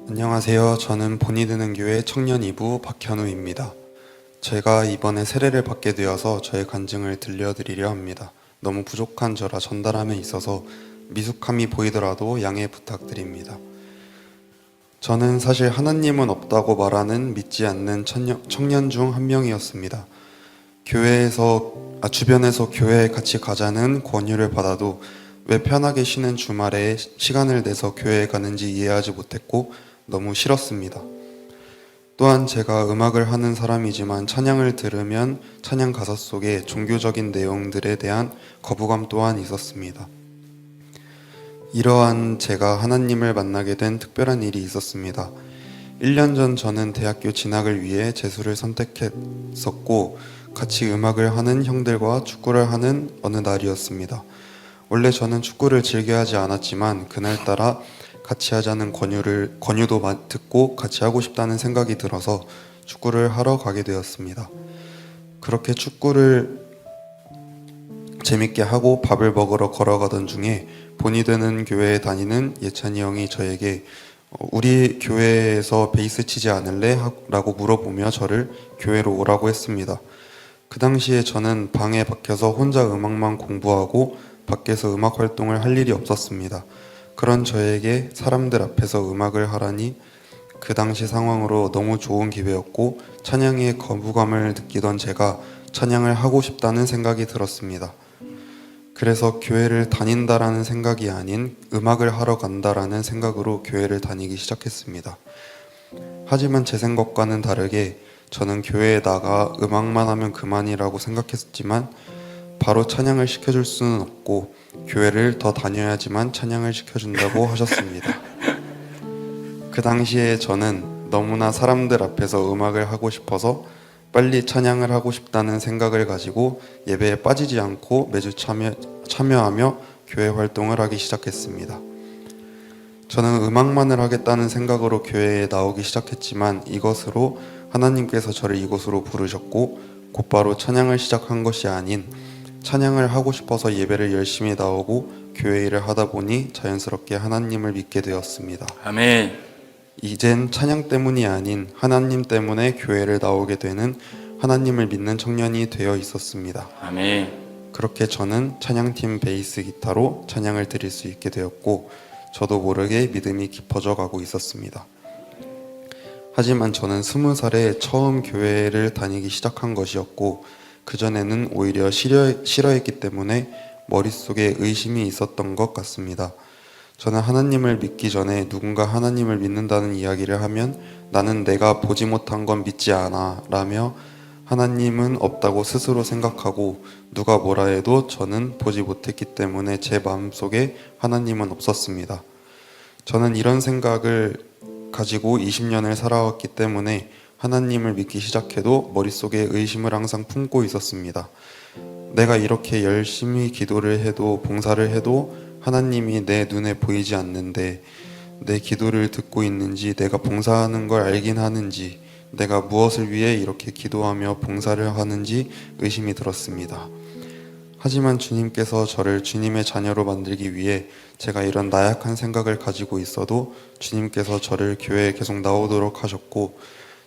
안녕하세요. 저는 본이 드는 교회 청년 2부 박현우입니다. 제가 이번에 세례를 받게 되어서 저의 간증을 들려드리려 합니다. 너무 부족한 저라 전달함에 있어서 미숙함이 보이더라도 양해 부탁드립니다. 저는 사실 하나님은 없다고 말하는 믿지 않는 청년 중 한 명이었습니다. 주변에서 교회에 같이 가자는 권유를 받아도 왜 편하게 쉬는 주말에 시간을 내서 교회에 가는지 이해하지 못했고 너무 싫었습니다. 또한 제가 음악을 하는 사람이지만 찬양을 들으면 찬양 가사 속에 종교적인 내용들에 대한 거부감 또한 있었습니다. 이러한 제가 하나님을 만나게 된 특별한 일이 있었습니다. 1년 전 저는 대학교 진학을 위해 재수를 선택했었고 같이 음악을 하는 형들과 축구를 하는 어느 날이었습니다. 원래 저는 축구를 즐겨하지 않았지만 그날따라 같이 하자는 권유도 듣고 같이 하고 싶다는 생각이 들어서 축구를 하러 가게 되었습니다. 그렇게 축구를 재밌게 하고 밥을 먹으러 걸어가던 중에 본이 되는 교회에 다니는 예찬이 형이 저에게 우리 교회에서 베이스 치지 않을래? 라고 물어보며 저를 교회로 오라고 했습니다. 그 당시에 저는 방에 박혀서 혼자 음악만 공부하고 밖에서 음악 활동을 할 일이 없었습니다. 그런 저에게 사람들 앞에서 음악을 하라니 그 당시 상황으로 너무 좋은 기회였고 찬양에 거부감을 느끼던 제가 찬양을 하고 싶다는 생각이 들었습니다. 그래서 교회를 다닌다라는 생각이 아닌 음악을 하러 간다라는 생각으로 교회를 다니기 시작했습니다. 하지만 제 생각과는 다르게 저는 교회에 나가 음악만 하면 그만이라고 생각했지만 바로 찬양을 시켜줄 수는 없고 교회를 더 다녀야지만 찬양을 시켜준다고 하셨습니다. 그 당시에 저는 너무나 사람들 앞에서 음악을 하고 싶어서 빨리 찬양을 하고 싶다는 생각을 가지고 예배에 빠지지 않고 매주 참여하며 교회 활동을 하기 시작했습니다. 저는 음악만을 하겠다는 생각으로 교회에 나오기 시작했지만 이것으로 하나님께서 저를 이곳으로 부르셨고 곧바로 찬양을 시작한 것이 아닌 찬양을 하고 싶어서 예배를 열심히 나오고 교회 일을 하다 보니 자연스럽게 하나님을 믿게 되었습니다. 아멘. 이젠 찬양 때문이 아닌 하나님 때문에 교회를 나오게 되는 하나님을 믿는 청년이 되어 있었습니다. 아멘. 그렇게 저는 찬양팀 베이스 기타로 찬양을 드릴 수 있게 되었고 저도 모르게 믿음이 깊어져 가고 있었습니다. 하지만 저는 20살에 처음 교회를 다니기 시작한 것이었고 그전에는 오히려 싫어했기 때문에 머릿속에 의심이 있었던 것 같습니다. 저는 하나님을 믿기 전에 누군가 하나님을 믿는다는 이야기를 하면 나는 내가 보지 못한 건 믿지 않아 라며 하나님은 없다고 스스로 생각하고 누가 뭐라 해도 저는 보지 못했기 때문에 제 마음속에 하나님은 없었습니다. 저는 이런 생각을 가지고 20년을 살아왔기 때문에 하나님을 믿기 시작해도 머릿속에 의심을 항상 품고 있었습니다. 내가 이렇게 열심히 기도를 해도 봉사를 해도 하나님이 내 눈에 보이지 않는데 내 기도를 듣고 있는지 내가 봉사하는 걸 알긴 하는지 내가 무엇을 위해 이렇게 기도하며 봉사를 하는지 의심이 들었습니다. 하지만 주님께서 저를 주님의 자녀로 만들기 위해 제가 이런 나약한 생각을 가지고 있어도 주님께서 저를 교회에 계속 나오도록 하셨고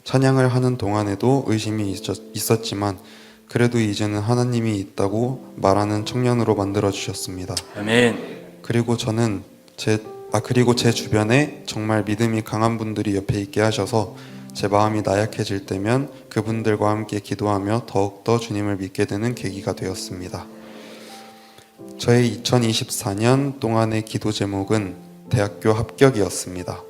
찬양을 하는 동안에도 의심이 있었지만 그래도 이제는 하나님이 있다고 말하는 청년으로 만들어 주셨습니다. 아멘. 그리고 제 주변에 정말 믿음이 강한 분들이 옆에 있게 하셔서 제 마음이 나약해질 때면 그분들과 함께 기도하며 더욱더 주님을 믿게 되는 계기가 되었습니다. 저의 2024년 동안의 기도 제목은 대학교 합격이었습니다.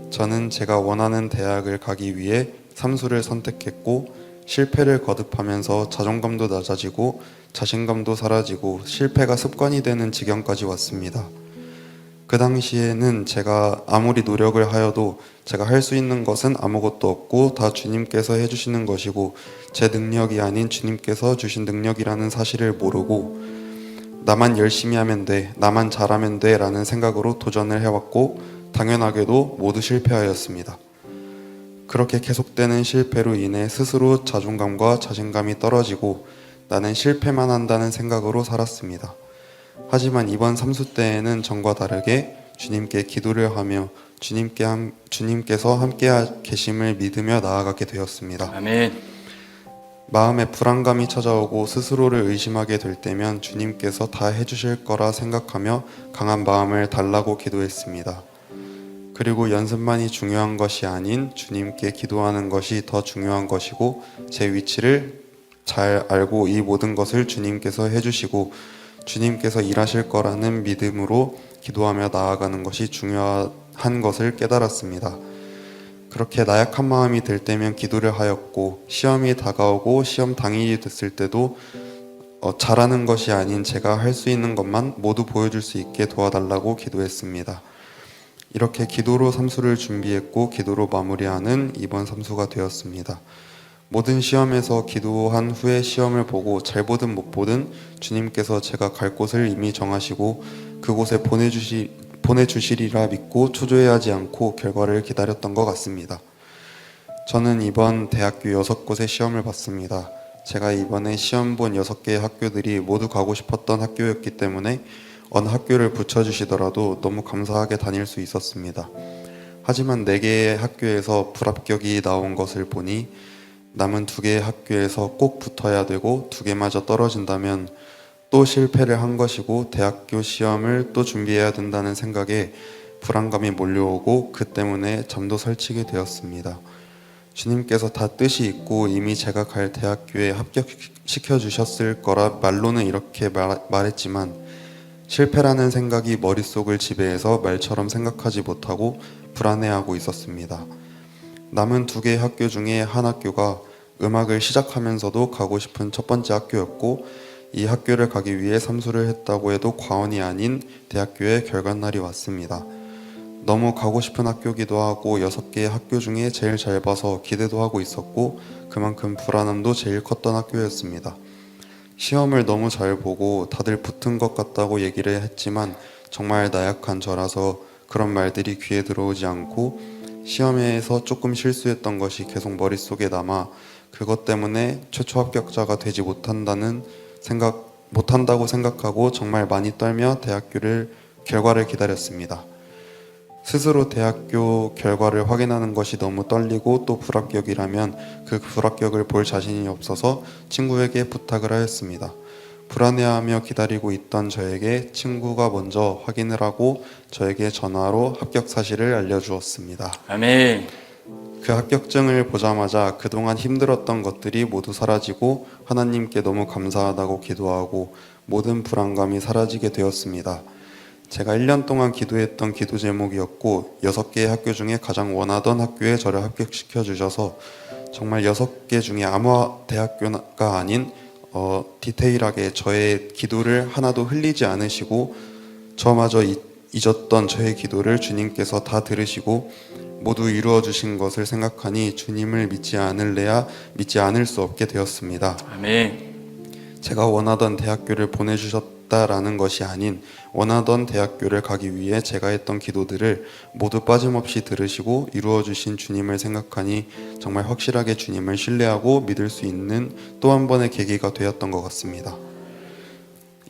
저는 제가 원하는 대학을 가기 위해 삼수를 선택했고 실패를 거듭하면서 자존감도 낮아지고 자신감도 사라지고 실패가 습관이 되는 지경까지 왔습니다. 그 당시에는 제가 아무리 노력을 하여도 제가 할 수 있는 것은 아무것도 없고 다 주님께서 해주시는 것이고 제 능력이 아닌 주님께서 주신 능력이라는 사실을 모르고 나만 열심히 하면 돼, 나만 잘하면 돼 라는 생각으로 도전을 해왔고 당연하게도 모두 실패하였습니다. 그렇게 계속되는 실패로 인해 스스로 자존감과 자신감이 떨어지고 나는 실패만 한다는 생각으로 살았습니다. 하지만 이번 삼수 때에는 전과 다르게 주님께 기도를 하며 주님께서 함께 계심을 믿으며 나아가게 되었습니다. 아멘. 마음에 불안감이 찾아오고 스스로를 의심하게 될 때면 주님께서 다 해주실 거라 생각하며 강한 마음을 달라고 기도했습니다. 그리고 연습만이 중요한 것이 아닌 주님께 기도하는 것이 더 중요한 것이고 제 위치를 잘 알고 이 모든 것을 주님께서 해주시고 주님께서 일하실 거라는 믿음으로 기도하며 나아가는 것이 중요한 것을 깨달았습니다. 그렇게 나약한 마음이 들 때면 기도를 하였고 시험이 다가오고 시험 당일이 됐을 때도 잘하는 것이 아닌 제가 할 수 있는 것만 모두 보여줄 수 있게 도와달라고 기도했습니다. 이렇게 기도로 삼수를 준비했고 기도로 마무리하는 이번 삼수가 되었습니다. 모든 시험에서 기도한 후에 시험을 보고 잘 보든 못 보든 주님께서 제가 갈 곳을 이미 정하시고 그곳에 보내주시리라 믿고 초조해하지 않고 결과를 기다렸던 것 같습니다. 저는 이번 대학교 6곳의 시험을 봤습니다. 제가 이번에 시험 본 6개의 학교들이 모두 가고 싶었던 학교였기 때문에 어느 학교를 붙여주시더라도 너무 감사하게 다닐 수 있었습니다. 하지만 4개의 학교에서 불합격이 나온 것을 보니 남은 2개의 학교에서 꼭 붙어야 되고 2개마저 떨어진다면 또 실패를 한 것이고 대학교 시험을 또 준비해야 된다는 생각에 불안감이 몰려오고 그 때문에 잠도 설치게 되었습니다. 주님께서 다 뜻이 있고 이미 제가 갈 대학교에 합격시켜 주셨을 거라 말로는 이렇게 말했지만 실패라는 생각이 머릿속을 지배해서 말처럼 생각하지 못하고 불안해하고 있었습니다. 남은 2개의 학교 중에 한 학교가 음악을 시작하면서도 가고 싶은 첫 번째 학교였고 이 학교를 가기 위해 삼수를 했다고 해도 과언이 아닌 대학교의 결과날이 왔습니다. 너무 가고 싶은 학교기도 하고 6개의 학교 중에 제일 잘 봐서 기대도 하고 있었고 그만큼 불안함도 제일 컸던 학교였습니다. 시험을 너무 잘 보고 다들 붙은 것 같다고 얘기를 했지만 정말 나약한 저라서 그런 말들이 귀에 들어오지 않고 시험에서 조금 실수했던 것이 계속 머릿속에 남아 그것 때문에 최초 합격자가 되지 못한다고 생각하고 정말 많이 떨며 결과를 기다렸습니다. 스스로 대학교 결과를 확인하는 것이 너무 떨리고 또 불합격이라면 그 불합격을 볼 자신이 없어서 친구에게 부탁을 하였습니다. 불안해하며 기다리고 있던 저에게 친구가 먼저 확인을 하고 저에게 전화로 합격 사실을 알려주었습니다. 아멘. 그 합격증을 보자마자 그동안 힘들었던 것들이 모두 사라지고 하나님께 너무 감사하다고 기도하고 모든 불안감이 사라지게 되었습니다. 제가 1년 동안 기도했던 기도 제목이었고 6개의 학교 중에 가장 원하던 학교에 저를 합격시켜 주셔서 정말 6개 중에 아무 대학교가 아닌 디테일하게 저의 기도를 하나도 흘리지 않으시고 저마저 잊었던 저의 기도를 주님께서 다 들으시고 모두 이루어 주신 것을 생각하니 주님을 믿지 않을래야 믿지 않을 수 없게 되었습니다. 아멘. 제가 원하던 대학교를 보내주셨다라는 것이 아닌 원하던 대학교를 가기 위해 제가 했던 기도들을 모두 빠짐없이 들으시고 이루어 주신 주님을 생각하니 정말 확실하게 주님을 신뢰하고 믿을 수 있는 또 한 번의 계기가 되었던 것 같습니다.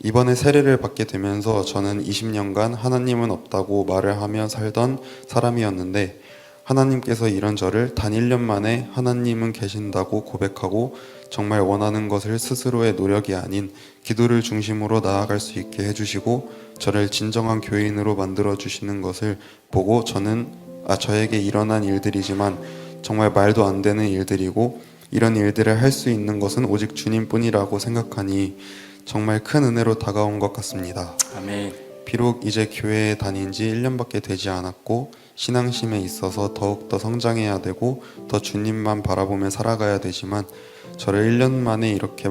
이번에 세례를 받게 되면서 저는 20년간 하나님은 없다고 말을 하며 살던 사람이었는데 하나님께서 이런 저를 단 1년 만에 하나님은 계신다고 고백하고 정말 원하는 것을 스스로의 노력이 아닌 기도를 중심으로 나아갈 수 있게 해주시고 저를 진정한 교인으로 만들어 주시는 것을 보고 저에게 일어난 일들이지만 정말 말도 안 되는 일들이고 이런 일들을 할 수 있는 것은 오직 주님뿐이라고 생각하니 정말 큰 은혜로 다가온 것 같습니다. 아멘. 비록 이제 교회에 다닌 지 1년밖에 되지 않았고 신앙심에 있어서 더욱더 성장해야 되고 더 주님만 바라보며 살아가야 되지만 저를 1년 만에 이렇게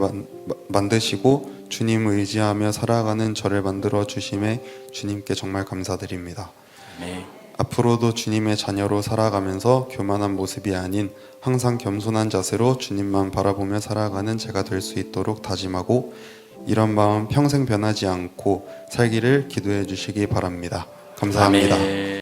만드시고 주님을 의지하며 살아가는 저를 만들어 주심에 주님께 정말 감사드립니다. 아멘. 앞으로도 주님의 자녀로 살아가면서 교만한 모습이 아닌 항상 겸손한 자세로 주님만 바라보며 살아가는 제가 될 수 있도록 다짐하고 이런 마음 평생 변하지 않고 살기를 기도해 주시기 바랍니다. 감사합니다. 아멘.